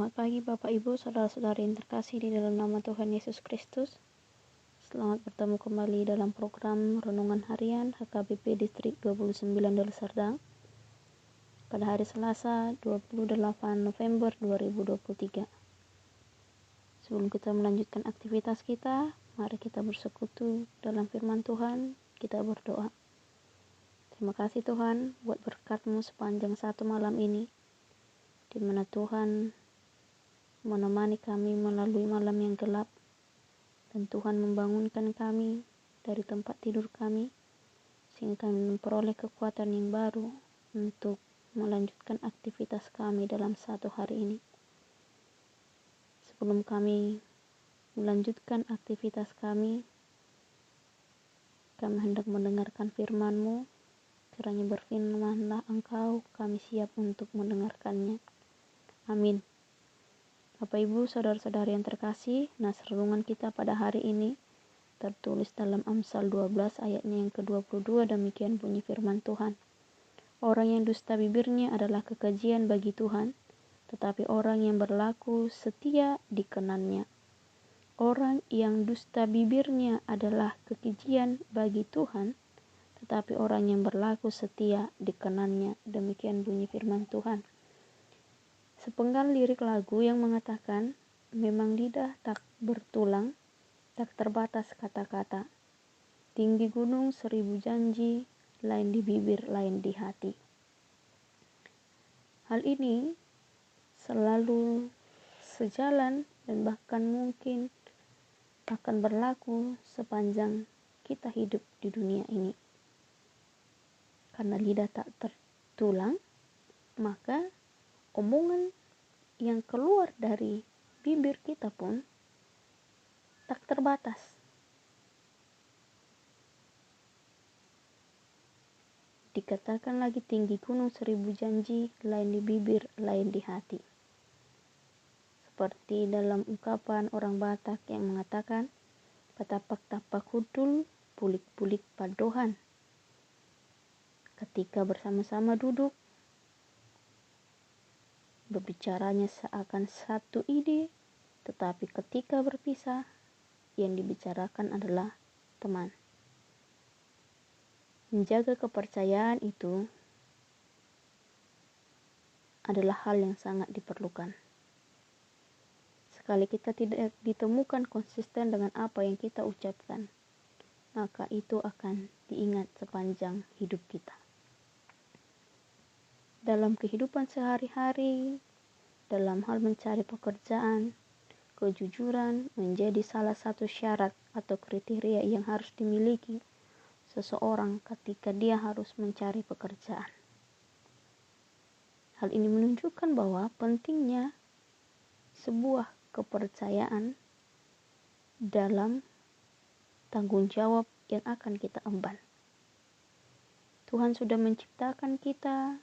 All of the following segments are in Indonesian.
Selamat pagi Bapak Ibu, saudara-saudari yang terkasih di dalam nama Tuhan Yesus Kristus. Selamat bertemu kembali dalam program Renungan Harian HKBP Distrik 29 Deli Serdang pada hari Selasa 28 November 2023. Sebelum kita melanjutkan aktivitas kita, mari kita bersekutu dalam firman Tuhan, kita berdoa. Terima kasih Tuhan buat berkat-Mu sepanjang satu malam ini, di mana Tuhan menemani kami melalui malam yang gelap, dan Tuhan membangunkan kami dari tempat tidur kami, sehingga kami memperoleh kekuatan yang baru untuk melanjutkan aktivitas kami dalam satu hari ini. Sebelum kami melanjutkan aktivitas kami hendak mendengarkan firman-Mu. Kiranya berfirmanlah Engkau, kami siap untuk mendengarkannya. Amin. Bapak Ibu, saudara-saudari yang terkasih, nas renungan kita pada hari ini tertulis dalam Amsal 12 ayatnya yang ke-22. Demikian bunyi firman Tuhan. Orang yang dusta bibirnya adalah kekejian bagi Tuhan, tetapi orang yang berlaku setia dikenannya. Orang yang dusta bibirnya adalah kekejian bagi Tuhan, tetapi orang yang berlaku setia dikenannya. Demikian bunyi firman Tuhan. Sepenggal lirik lagu yang mengatakan, memang lidah tak bertulang, tak terbatas kata-kata. Tinggi gunung 1000 janji, lain di bibir, lain di hati. Hal ini selalu sejalan dan bahkan mungkin akan berlaku sepanjang kita hidup di dunia ini. Karena lidah tak tertulang, maka omongan yang keluar dari bibir kita pun tak terbatas. Dikatakan lagi, tinggi gunung 1000 janji, lain di bibir, lain di hati. Seperti dalam ungkapan orang Batak yang mengatakan, patapak-tapak hudul, pulik-pulik padohan. Ketika bersama-sama duduk, berbicaranya seakan satu ide, tetapi ketika berpisah, yang dibicarakan adalah teman. Menjaga kepercayaan itu adalah hal yang sangat diperlukan. Sekali kita tidak ditemukan konsisten dengan apa yang kita ucapkan, maka itu akan diingat sepanjang hidup kita. Dalam kehidupan sehari-hari, dalam hal mencari pekerjaan, kejujuran menjadi salah satu syarat atau kriteria yang harus dimiliki seseorang ketika dia harus mencari pekerjaan. Hal ini menunjukkan bahwa pentingnya sebuah kepercayaan dalam tanggung jawab yang akan kita emban. Tuhan sudah menciptakan kita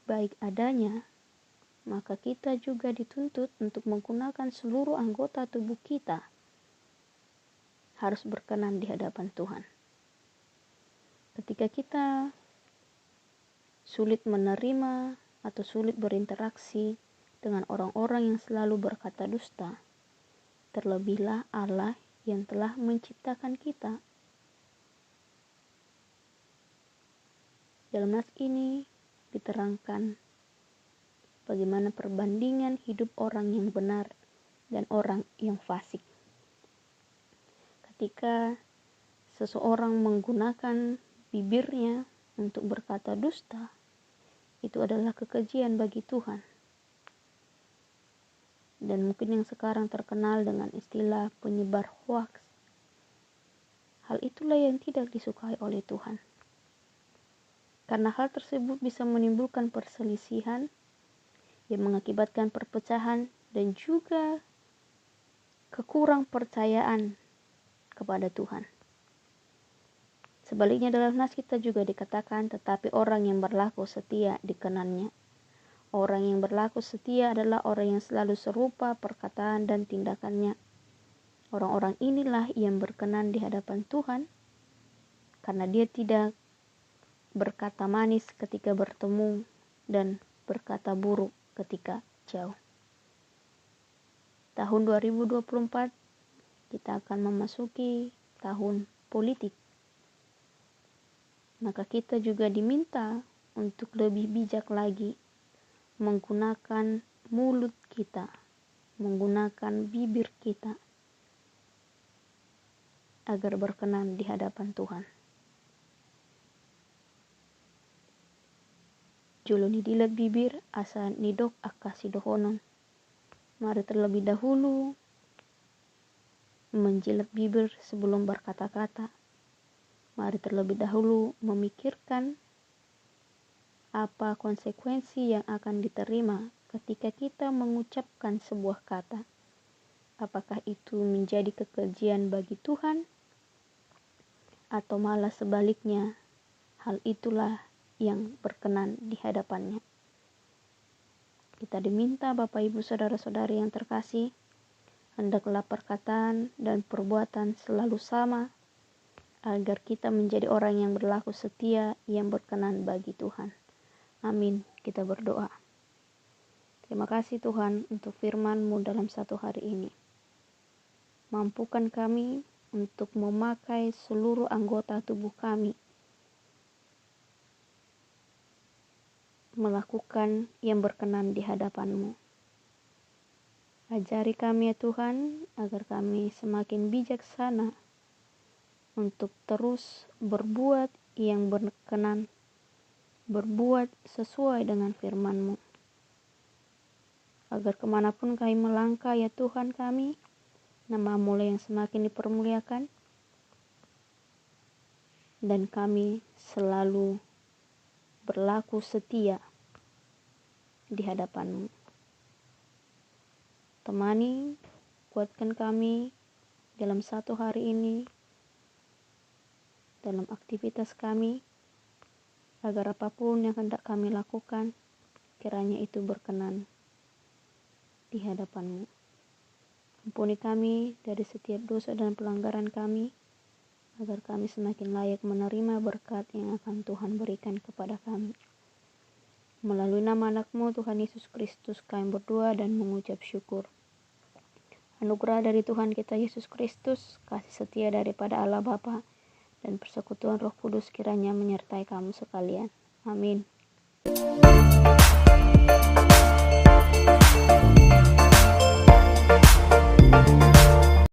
baik adanya, maka kita juga dituntut untuk menggunakan seluruh anggota tubuh kita harus berkenan di hadapan Tuhan. Ketika kita sulit menerima atau sulit berinteraksi dengan orang-orang yang selalu berkata dusta, terlebihlah Allah yang telah menciptakan kita. Dalam nas ini diterangkan bagaimana perbandingan hidup orang yang benar dan orang yang fasik. Ketika seseorang menggunakan bibirnya untuk berkata dusta, itu adalah kekejian bagi Tuhan. Dan mungkin yang sekarang terkenal dengan istilah penyebar hoax. Hal itulah yang tidak disukai oleh Tuhan. Karena hal tersebut bisa menimbulkan perselisihan yang mengakibatkan perpecahan dan juga kekurang percayaan kepada Tuhan. Sebaliknya dalam nas kita juga dikatakan, tetapi orang yang berlaku setia dikenannya. Orang yang berlaku setia adalah orang yang selalu serupa perkataan dan tindakannya. Orang-orang inilah yang berkenan di hadapan Tuhan, karena dia tidak berkata manis ketika bertemu dan berkata buruk ketika jauh. tahun 2024 kita akan memasuki tahun politik. Maka kita juga diminta untuk lebih bijak lagi menggunakan mulut kita, menggunakan bibir kita agar berkenan di hadapan Tuhan. Julu ni dilat bibir asa nidok akasi dohonon. Mari terlebih dahulu menjilat bibir sebelum berkata-kata. Mari terlebih dahulu memikirkan apa konsekuensi yang akan diterima ketika kita mengucapkan sebuah kata. Apakah itu menjadi kekejian bagi Tuhan atau malah sebaliknya, hal itulah yang berkenan di hadapannya. Kita diminta Bapak Ibu Saudara-saudari yang terkasih, hendaklah perkataan dan perbuatan selalu sama agar kita menjadi orang yang berlaku setia yang berkenan bagi Tuhan. Amin. Kita berdoa. Terima kasih Tuhan untuk firman-Mu dalam satu hari ini. Mampukan kami untuk memakai seluruh anggota tubuh kami melakukan yang berkenan di hadapan-Mu. Ajari kami ya Tuhan agar kami semakin bijaksana untuk terus berbuat yang berkenan, berbuat sesuai dengan firman-Mu. Agar kemanapun kami melangkah ya Tuhan kami, nama-Mu yang semakin dipermuliakan, dan kami selalu berlaku setia di hadapan-Mu. Temani, kuatkan kami dalam satu hari ini, dalam aktivitas kami, agar apapun yang hendak kami lakukan, kiranya itu berkenan di hadapan-Mu. Ampuni kami dari setiap dosa dan pelanggaran kami, agar kami semakin layak menerima berkat yang akan Tuhan berikan kepada kami. Melalui nama anak-Mu Tuhan Yesus Kristus kami berdoa dan mengucap syukur. Anugerah dari Tuhan kita Yesus Kristus, kasih setia daripada Allah Bapa, dan persekutuan Roh Kudus kiranya menyertai kamu sekalian. Amin.